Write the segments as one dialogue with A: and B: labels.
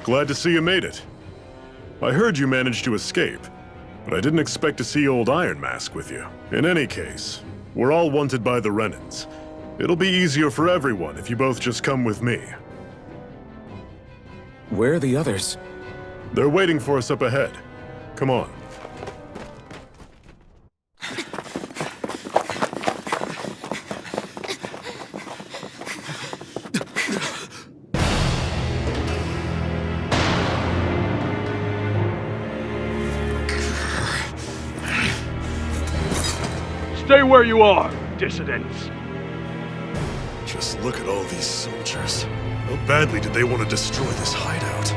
A: Glad to see you made it. I heard you managed to escape, but I didn't expect to see old Iron Mask with you. In any case, we're all wanted by the Renans. It'll be easier for everyone if you both just come with me.
B: Where are the others?
A: They're waiting for us up ahead. Come on.
C: Stay where you are, dissidents.
A: Just look at all these soldiers. How badly did they want to destroy this hideout?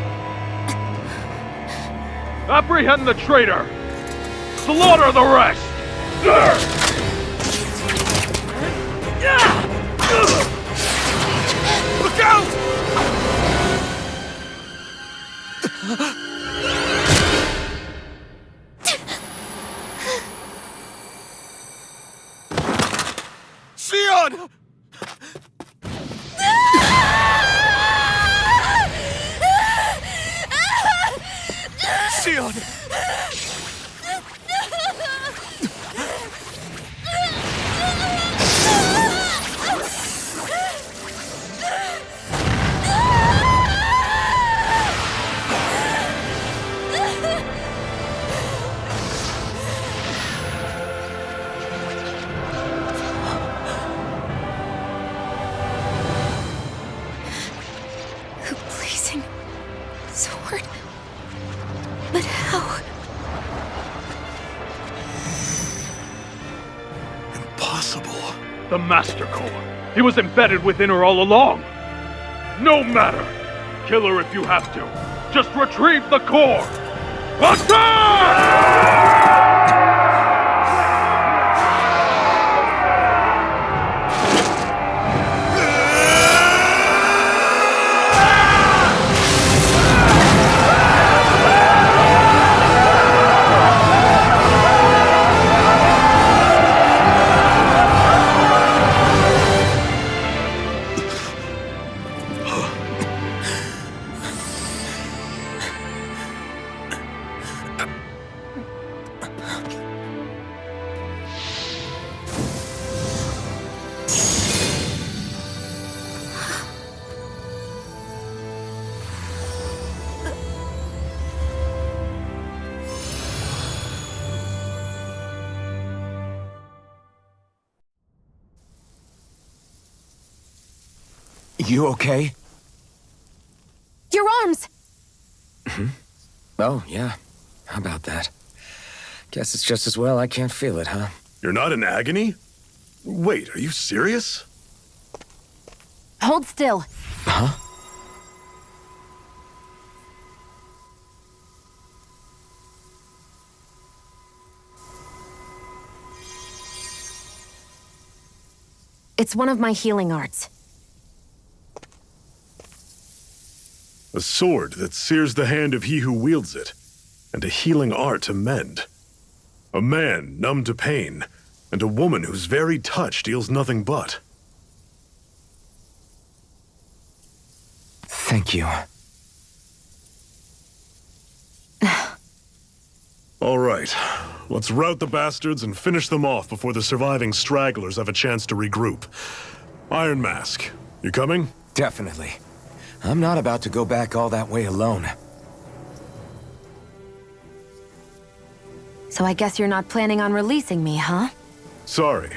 C: Apprehend the traitor! Slaughter the rest! Look out!
B: Sion! Sion!
D: The blazing sword. But how?
A: Impossible.
C: The Master Core. He was embedded within her all along. No matter. Kill her if you have to. Just retrieve the core. Attack!
B: You okay?
D: Your arms!
B: Oh, yeah. How about that? Guess it's just as well I can't feel it, huh?
A: You're not in agony? Wait, are you serious?
D: Hold still.
B: Huh?
D: It's one of my healing arts.
A: A sword that sears the hand of he who wields it, and a healing art to mend. A man numb to pain, and a woman whose very touch deals nothing but.
B: Thank you.
A: All right, let's rout the bastards and finish them off before the surviving stragglers have a chance to regroup. Iron Mask, you coming?
B: Definitely. I'm not about to go back all that way alone.
D: So I guess you're not planning on releasing me, huh?
A: Sorry,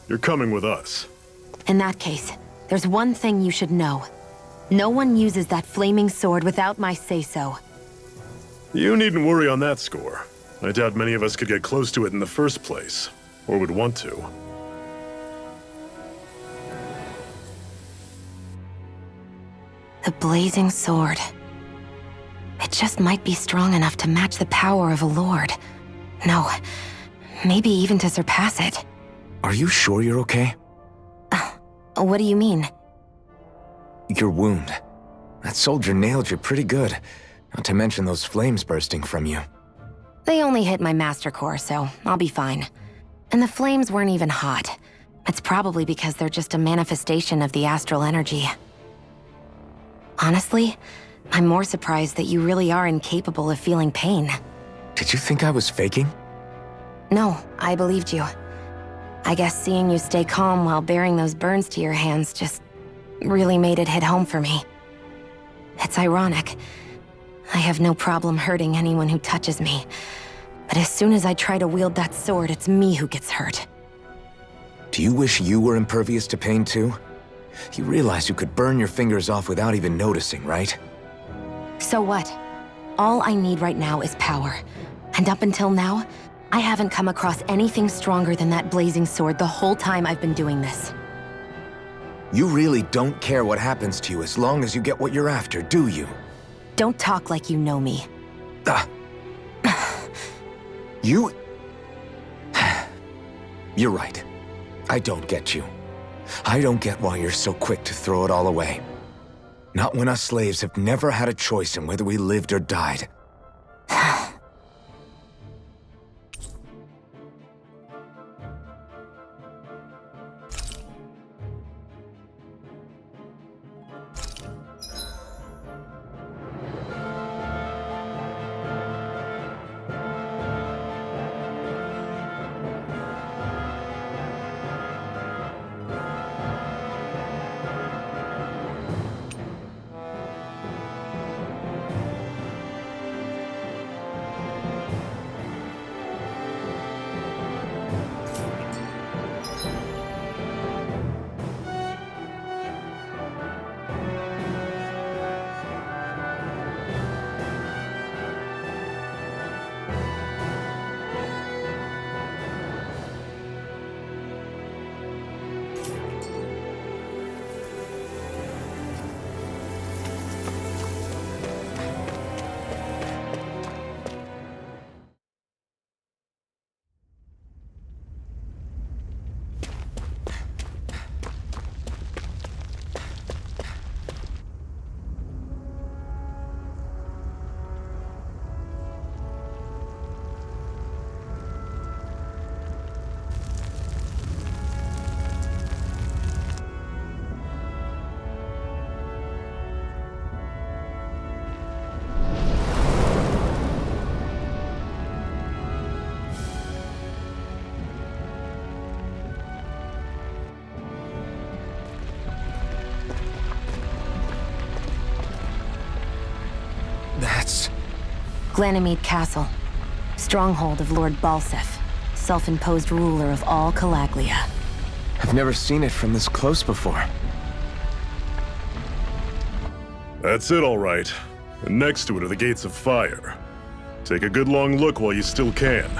A: you're coming with us.
D: In that case, there's one thing you should know. No one uses that flaming sword without my say-so.
A: You needn't worry on that score. I doubt many of us could get close to it in the first place, or would want to.
D: The blazing sword. It just might be strong enough to match the power of a lord. No, maybe even to surpass it.
B: Are you sure you're okay?
D: What do you mean?
B: Your wound. That soldier nailed you pretty good. Not to mention those flames bursting from you.
D: They only hit my master core, so I'll be fine. And the flames weren't even hot. It's probably because they're just a manifestation of the astral energy. Honestly, I'm more surprised that you really are incapable of feeling pain.
B: Did you think I was faking?
D: No, I believed you. I guess seeing you stay calm while bearing those burns to your hands just really made it hit home for me. It's ironic. I have no problem hurting anyone who touches me. But as soon as I try to wield that sword, it's me who gets hurt.
B: Do you wish you were impervious to pain too? You realize you could burn your fingers off without even noticing, right?
D: So what? All I need right now is power. And up until now, I haven't come across anything stronger than that blazing sword the whole time I've been doing this.
B: You really don't care what happens to you as long as you get what you're after, do you?
D: Don't talk like you know me.
B: Ah. You... You're right. I don't get you. I don't get why you're so quick to throw it all away. Not when us slaves have never had a choice in whether we lived or died. That's...
D: Glanimede Castle. Stronghold of Lord Balsef, self-imposed ruler of all Calaglia.
B: I've never seen it from this close before.
A: That's it, all right. And next to it are the Gates of Fire. Take a good long look while you still can.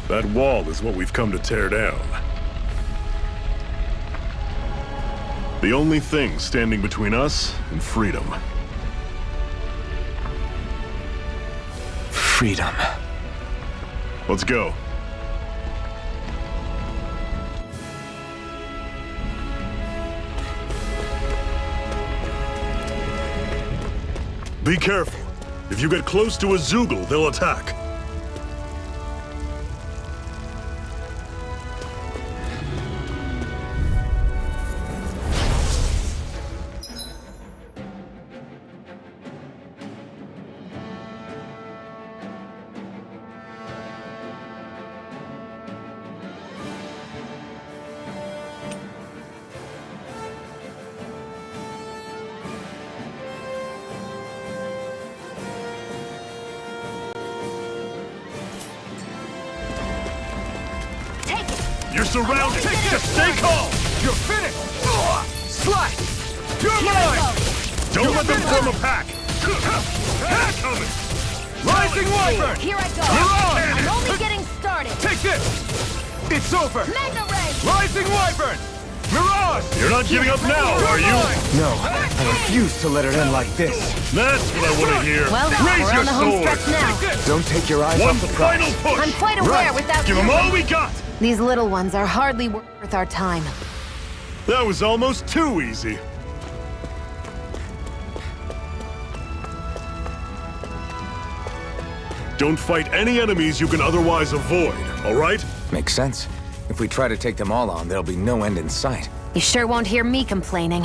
A: That wall is what we've come to tear down. The only thing standing between us and freedom.
B: Freedom.
A: Let's go. Be careful. If you get close to a Zoogle, they'll attack. You're surrounded! Just stay calm!
C: You're finished! Slide! You're mine!
A: Don't let them form a pack! Coming!
C: Rising Wyvern!
E: Here I go!
C: Mirage!
E: I'm only getting started!
C: Take this! It's over!
E: Mega Ray!
C: Rising Wyvern! Mirage!
A: You're not giving up now, are you?
B: No, I refuse to let it end like this.
A: That's what I want to hear!
D: Well,
A: Raise
D: we're
A: your
D: on the home
A: sword!
D: stretch now.
B: Don't take your eyes
A: One
B: off the prize.
A: final push!
E: I'm quite aware
B: Right.
E: without
A: Give
E: you.
A: them all we got!
D: These little ones are hardly worth our time.
A: That was almost too easy. Don't fight any enemies you can otherwise avoid, all right?
B: Makes sense. If we try to take them all on, there'll be no end in sight.
D: You sure won't hear me complaining.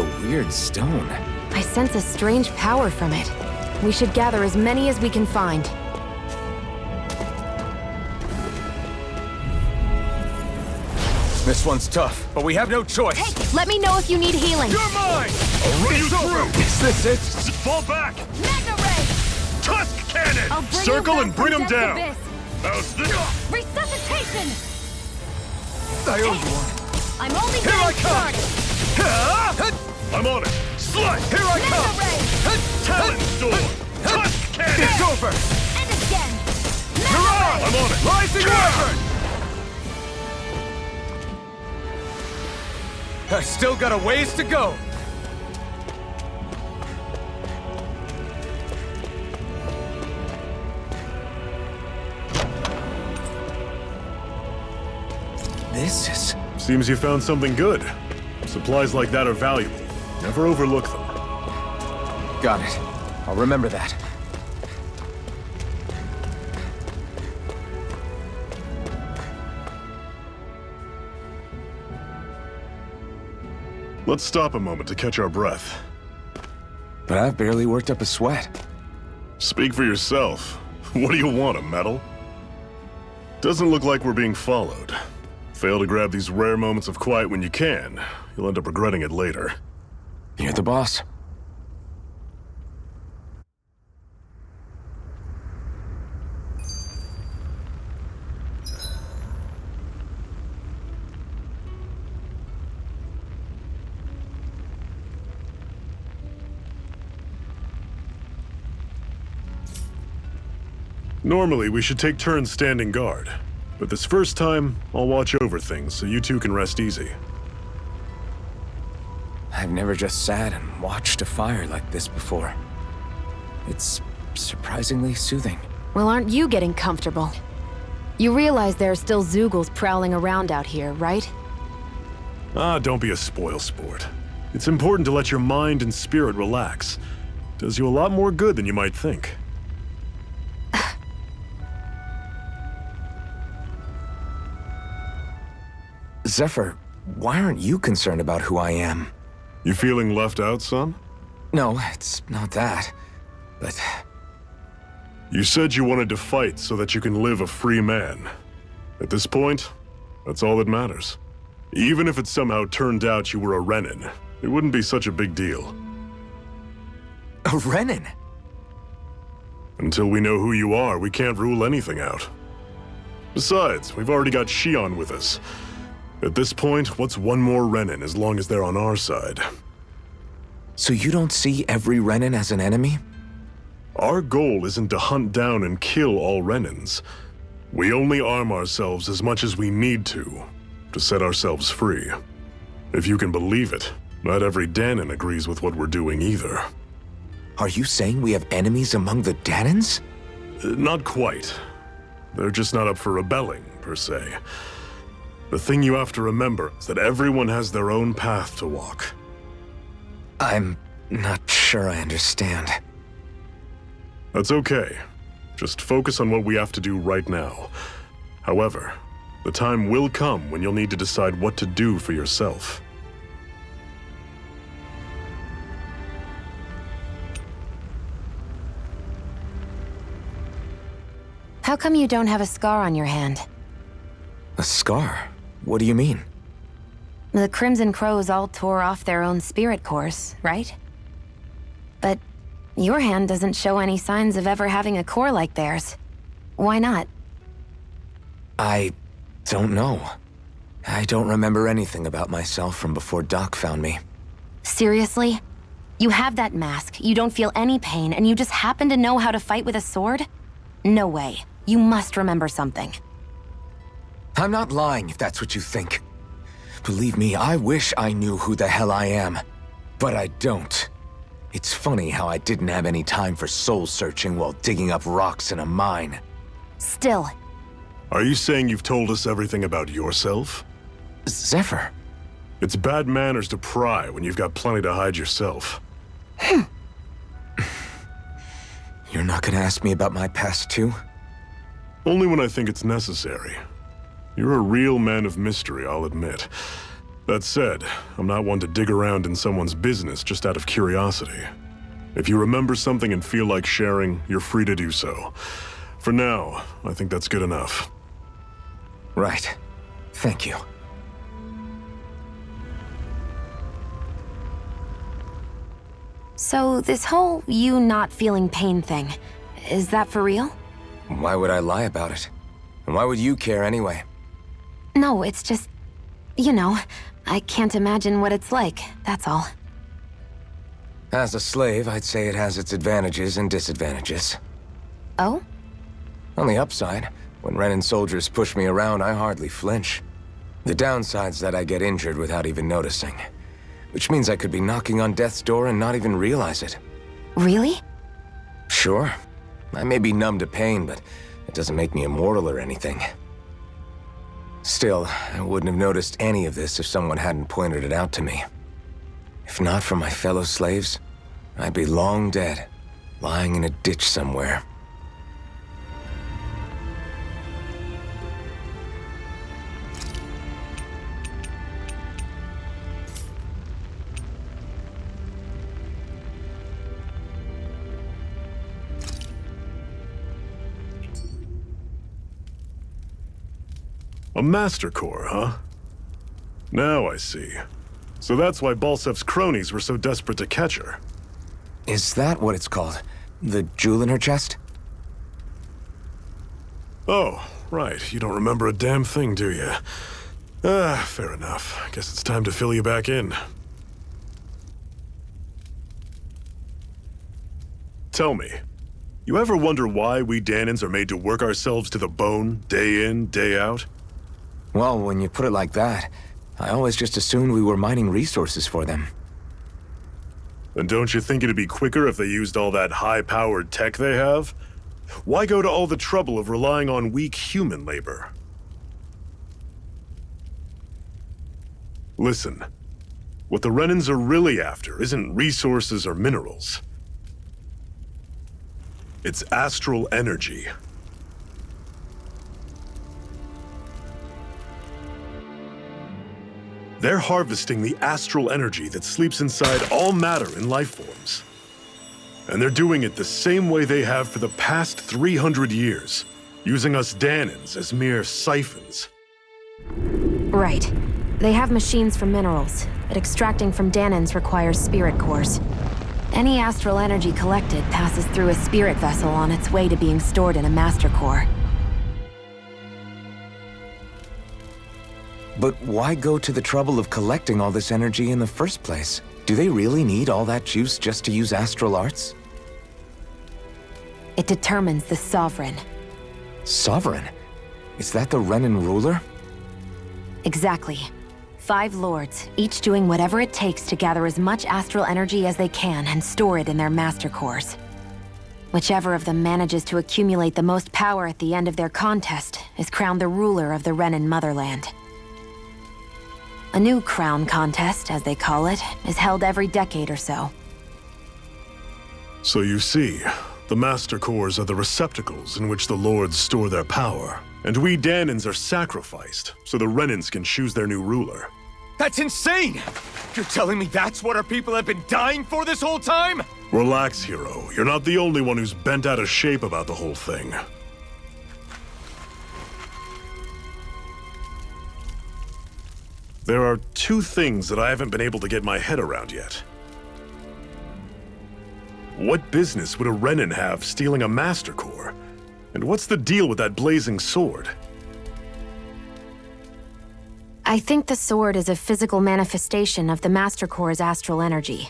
B: a weird stone.
D: I sense a strange power from it. We should gather as many as we can find.
B: This one's tough, but we have no choice.
D: Hey, let me know if you need healing.
C: You're mine! I'll run you through!
B: Is this it?
C: Fall back!
D: Mega Ray!
C: Tusk Cannon!
D: I'll bring
A: Circle
D: you back
A: and bring
D: from
A: him
D: Death's
A: down.
D: Abyss.
C: How's this?
D: Resuscitation!
B: I owe you one.
D: I'm only
B: Here I
D: getting
B: come!
D: started.
A: I'm on it.
C: Slice!
B: Here I
D: Mega
B: come!
D: Ray!
C: Talon Storm! Tusk Cannon!
B: It's over!
D: And again! Mega
B: Hurrah!
D: Ray!
A: I'm on it.
B: Rising Wyvern! I still got a ways to go. This is...
A: Seems you found something good. Supplies like that are valuable. Never overlook them.
B: Got it. I'll remember that.
A: Let's stop a moment to catch our breath.
B: But I've barely worked up a sweat.
A: Speak for yourself. What do you want, a medal? Doesn't look like we're being followed. Fail to grab these rare moments of quiet when you can. You'll end up regretting it later.
B: You're the boss.
A: Normally, we should take turns standing guard. But this first time, I'll watch over things so you two can rest easy.
B: I've never just sat and watched a fire like this before. It's surprisingly soothing.
D: Well, aren't you getting comfortable? You realize there are still Zeugles prowling around out here, right?
A: Ah, don't be a spoilsport. It's important to let your mind and spirit relax. Does you a lot more good than you might think.
B: Zephyr, why aren't you concerned about who I am?
A: You feeling left out, son?
B: No, it's not that. But
A: You said you wanted to fight so that you can live a free man. At this point, that's all that matters. Even if it somehow turned out you were a Renin, it wouldn't be such a big deal.
B: a Renin?
A: Until we know who you are, we can't rule anything out. Besides, we've already got Shion with us. At this point, what's one more Renin as long as they're on our side?
B: So you don't see every Renin as an enemy?
A: Our goal isn't to hunt down and kill all Renins. We only arm ourselves as much as we need to set ourselves free. If you can believe it, not every Danon agrees with what we're doing either.
B: Are you saying we have enemies among the Danons?
A: Not quite. They're just not up for rebelling, per se. The thing you have to remember is that everyone has their own path to walk.
B: I'm not sure I understand.
A: That's okay. Just focus on what we have to do right now. However, the time will come when you'll need to decide what to do for yourself.
D: How come you don't have a scar on your hand?
B: A scar? What do you mean?
D: The Crimson Crows all tore off their own spirit cores, right? But your hand doesn't show any signs of ever having a core like theirs. Why not?
B: I don't know. I don't remember anything about myself from before Doc found me.
D: Seriously? You have that mask, you don't feel any pain, and you just happen to know how to fight with a sword? No way. You must remember something.
B: I'm not lying if that's what you think. Believe me, I wish I knew who the hell I am. But I don't. It's funny how I didn't have any time for soul-searching while digging up rocks in a mine.
D: Still,
A: Are you saying you've told us everything about yourself?
B: Zephyr,
A: It's bad manners to pry when you've got plenty to hide yourself.
B: you're not gonna ask me about my past too?
A: Only when I think it's necessary. You're a real man of mystery, I'll admit. That said, I'm not one to dig around in someone's business just out of curiosity. If you remember something and feel like sharing, you're free to do so. For now, I think that's good enough.
B: Right. Thank you.
D: So, this whole you not feeling pain thing, is that for real?
B: Why would I lie about it? And why would you care anyway?
D: No, it's just... You know, I can't imagine what it's like, that's all.
B: As a slave, I'd say it has its advantages and disadvantages.
D: Oh?
B: On the upside, when Renan soldiers push me around, I hardly flinch. The downside's that I get injured without even noticing. Which means I could be knocking on death's door and not even realize it.
D: Really?
B: Sure. I may be numb to pain, but it doesn't make me immortal or anything. Still, I wouldn't have noticed any of this if someone hadn't pointed it out to me. If not for my fellow slaves, I'd be long dead, lying in a ditch somewhere.
A: A Master Core, huh? Now I see. So that's why Balsef's cronies were so desperate to catch her.
B: Is that what it's called? The jewel in her chest?
A: Oh, right. You don't remember a damn thing, do you? Fair enough. Guess it's time to fill you back in. Tell me, you ever wonder why we Dahnans are made to work ourselves to the bone, day in, day out?
B: Well, when you put it like that, I always just assumed we were mining resources for them.
A: And don't you think it'd be quicker if they used all that high-powered tech they have? Why go to all the trouble of relying on weak human labor? Listen, what the Renans are really after isn't resources or minerals. It's astral energy. They're harvesting the astral energy that sleeps inside all matter in life forms. And they're doing it the same way they have for the past 300 years, using us Dahnans as mere siphons.
D: Right. They have machines for minerals, but extracting from Dahnans requires spirit cores. Any astral energy collected passes through a spirit vessel on its way to being stored in a master core.
B: But why go to the trouble of collecting all this energy in the first place? Do they really need all that juice just to use astral arts?
D: It determines the Sovereign.
B: Sovereign? Is that the Renan ruler?
D: Exactly. 5 lords, each doing whatever it takes to gather as much astral energy as they can and store it in their master cores. Whichever of them manages to accumulate the most power at the end of their contest is crowned the ruler of the Renan motherland. A new crown contest, as they call it, is held every decade or so.
A: So you see, the Master Cores are the receptacles in which the Lords store their power. And we Dahnans are sacrificed, so the Renans can choose their new ruler.
B: That's insane! You're telling me that's what our people have been dying for this whole time?
A: Relax, hero. You're not the only one who's bent out of shape about the whole thing. There are 2 things that I haven't been able to get my head around yet. What business would a Renan have stealing a Master Core? And what's the deal with that blazing sword?
D: I think the sword is a physical manifestation of the Master Core's astral energy.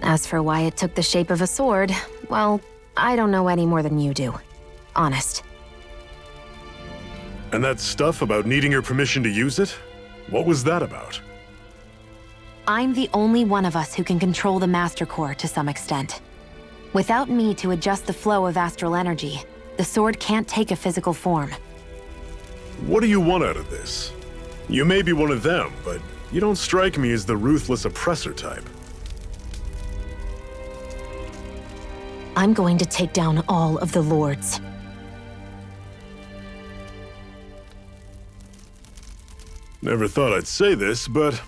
D: As for why it took the shape of a sword, well, I don't know any more than you do. Honest.
A: And that stuff about needing your permission to use it? What was that about?
D: I'm the only one of us who can control the Master Core to some extent. Without me to adjust the flow of astral energy, the sword can't take a physical form.
A: What do you want out of this? You may be one of them, but you don't strike me as the ruthless oppressor type.
D: I'm going to take down all of the lords.
A: Never thought I'd say this, but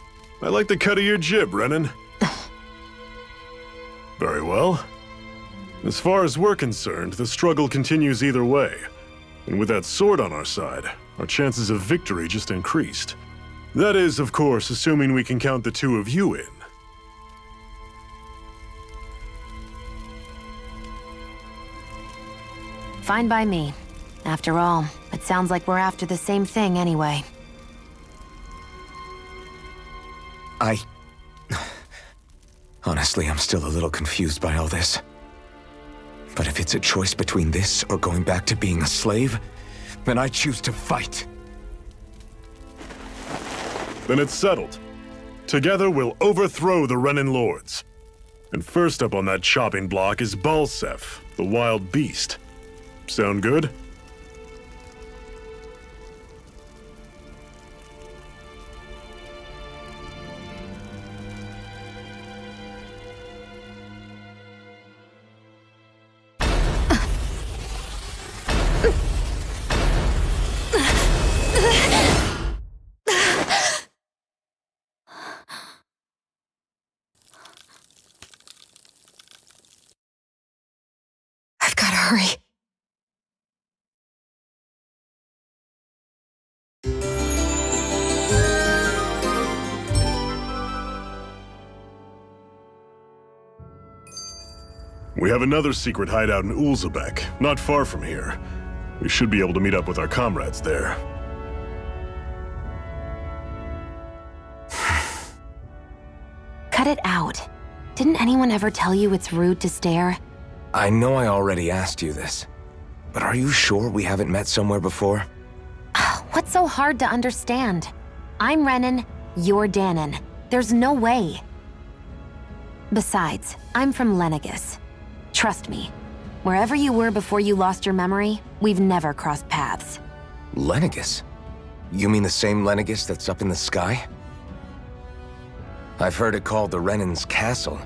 A: I like the cut of your jib, Renan. Very well. As far as we're concerned, the struggle continues either way. And with that sword on our side, our chances of victory just increased. That is, of course, assuming we can count the two of you in.
D: Fine by me. After all, it sounds like we're after the same thing anyway.
B: Honestly, I'm still a little confused by all this. But if it's a choice between this or going back to being a slave, then I choose to fight.
A: Then it's settled. Together we'll overthrow the Renan lords. And first up on that chopping block is Balsef, the wild beast. Sound good?
D: I've gotta hurry.
A: We have another secret hideout in Ulzebek, not far from here. We should be able to meet up with our comrades there.
D: Cut it out. Didn't anyone ever tell you it's rude to stare?
B: I know I already asked you this, but are you sure we haven't met somewhere before?
D: What's so hard to understand? I'm Renan, you're Danon. There's no way. Besides, I'm from Lenegis. Trust me, wherever you were before you lost your memory, we've never crossed paths.
B: Lenegis? You mean the same Lenegis that's up in the sky? I've heard it called the Renan's Castle,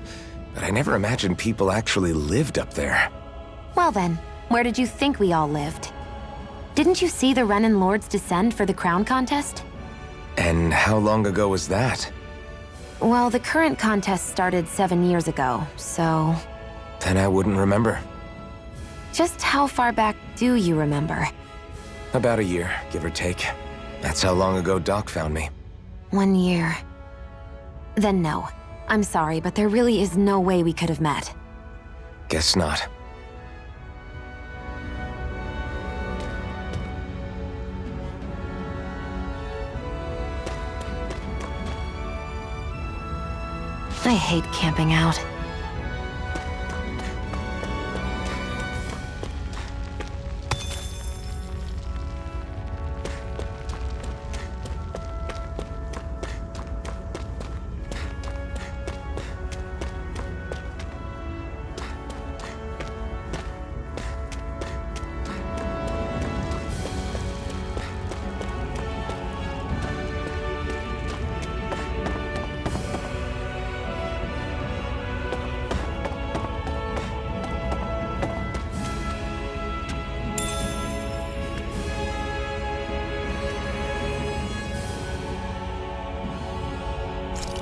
B: but I never imagined people actually lived up there.
D: Well then, where did you think we all lived? Didn't you see the Renan lords descend for the crown contest?
B: And how long ago was that?
D: Well, the current contest started 7 years ago, so...
B: Then I wouldn't remember.
D: Just how far back do you remember?
B: About a year, give or take. That's how long ago Doc found me.
D: 1 year. Then no. I'm sorry, but there really is no way we could have met.
B: Guess not.
D: I hate camping out.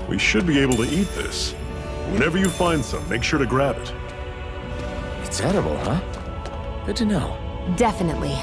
A: We should be able to eat this. Whenever you find some, make sure to grab it.
B: It's edible, huh? Good to know.
D: Definitely.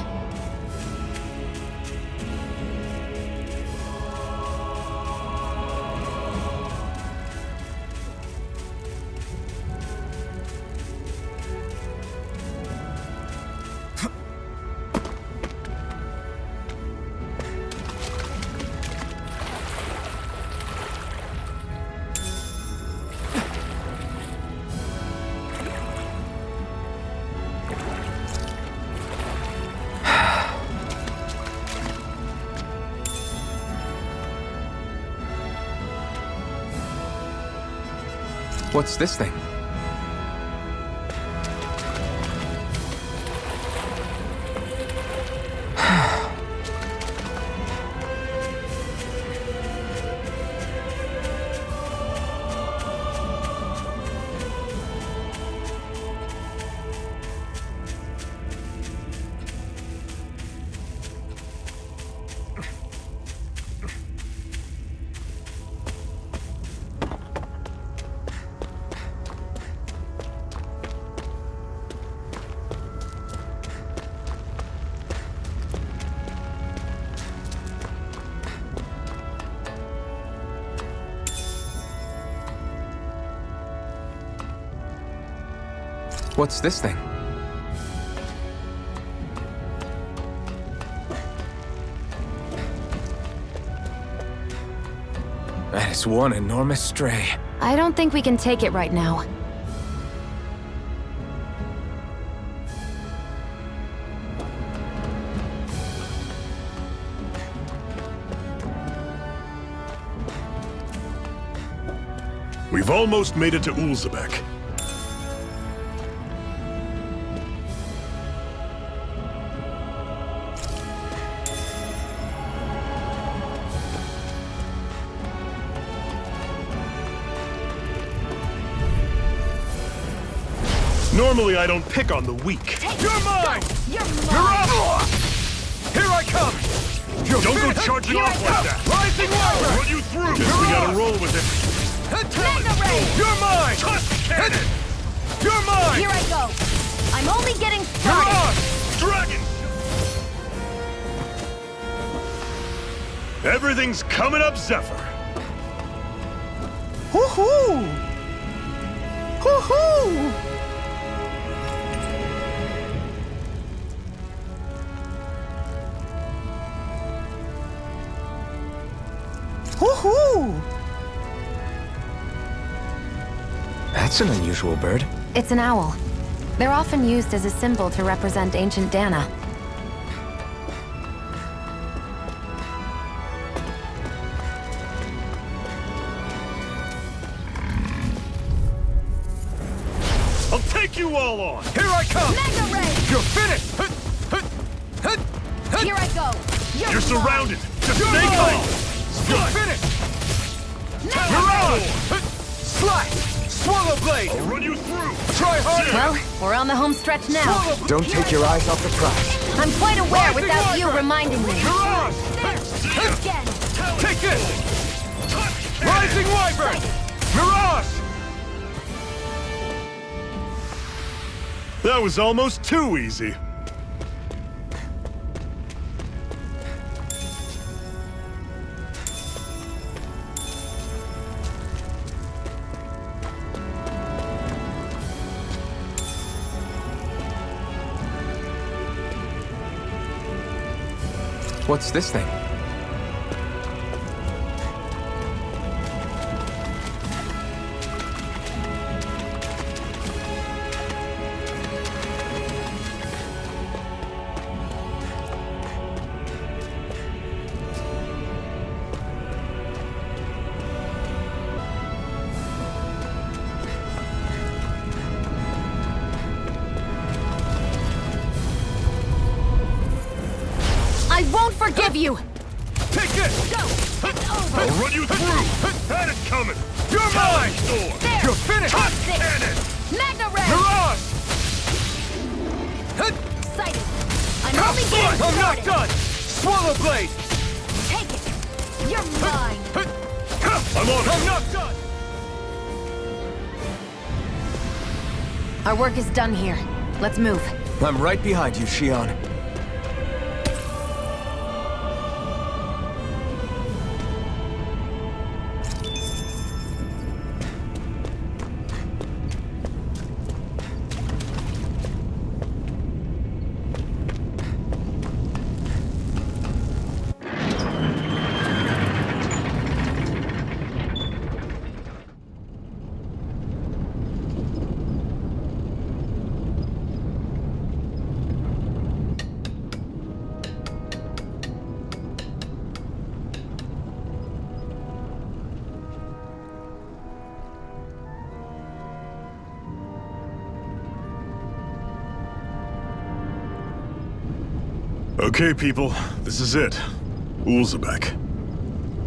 B: What's this thing? What's this thing? That is one enormous stray.
D: I don't think we can take it right now.
A: We've almost made it to Ulzebek. Normally, I don't pick on the weak.
C: You're mine!
D: You're
C: You're
D: mine!
C: up! Here I come!
A: Don't go charging off like that!
C: Rising
A: I'll
C: Wyvern!
A: run you through! Guess we gotta roll with it.
D: Mega Ray!
C: You're mine!
A: Tusk cannon!
C: You're mine!
D: Here I go! I'm only getting
C: You're
D: started!
C: on!
A: Dragon! Everything's coming up, Zephyr!
B: Woohoo! Woohoo! Woohoo! That's an unusual bird.
D: It's an owl. They're often used as a symbol to represent ancient Dana.
A: I'll take you all on!
C: Here I come!
D: Mega Ray!
C: You're finished!
D: Here I go!
A: You're
D: mine!
A: surrounded! Just
C: You're
A: stay
C: mine!
A: calm!
C: You're finished!
D: Mega
C: You're
D: Ray!
C: on! Slash! Swallow blade!
A: I'll run you through!
C: Try harder!
D: Well, we're on the home stretch now.
C: Swallow
B: Don't take your eyes off the prize.
D: I'm quite aware
C: Rising
D: without you
C: Wyvern!
D: reminding me.
C: You're on!
D: There! Again!
C: Take this! Rising Wyvern! Mirage!
A: That was almost too easy.
B: What's this thing?
D: I won't forgive you!
C: Take this!
D: Go! It's over!
A: I'll run you through! Had it coming!
C: You're mine!
A: Sword!
D: There!
C: You're finished!
A: Tusk
D: This.
A: cannon!
D: Mega Ray!
C: Mirage!
D: Excited! I'm only getting
C: I'm not
D: started!
C: done! Swallow blade!
D: Take it! You're mine!
A: I'm on it!
C: I'm not done!
D: Our work is done here. Let's move.
B: I'm right behind you, Shion.
A: Okay, people, this is it. Ulzebek.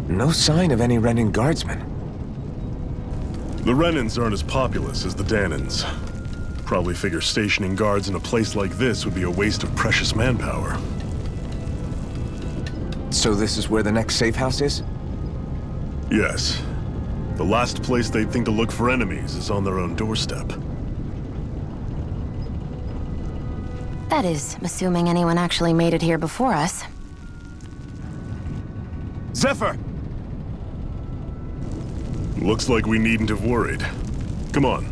B: No sign of any Renin guardsmen.
A: The Renins aren't as populous as the Danans. Probably figure stationing guards in a place like this would be a waste of precious manpower.
B: So this is where the next safe house is?
A: Yes. The last place they'd think to look for enemies is on their own doorstep.
D: That is, assuming anyone actually made it here before us.
C: Zephyr!
A: Looks like we needn't have worried. Come on,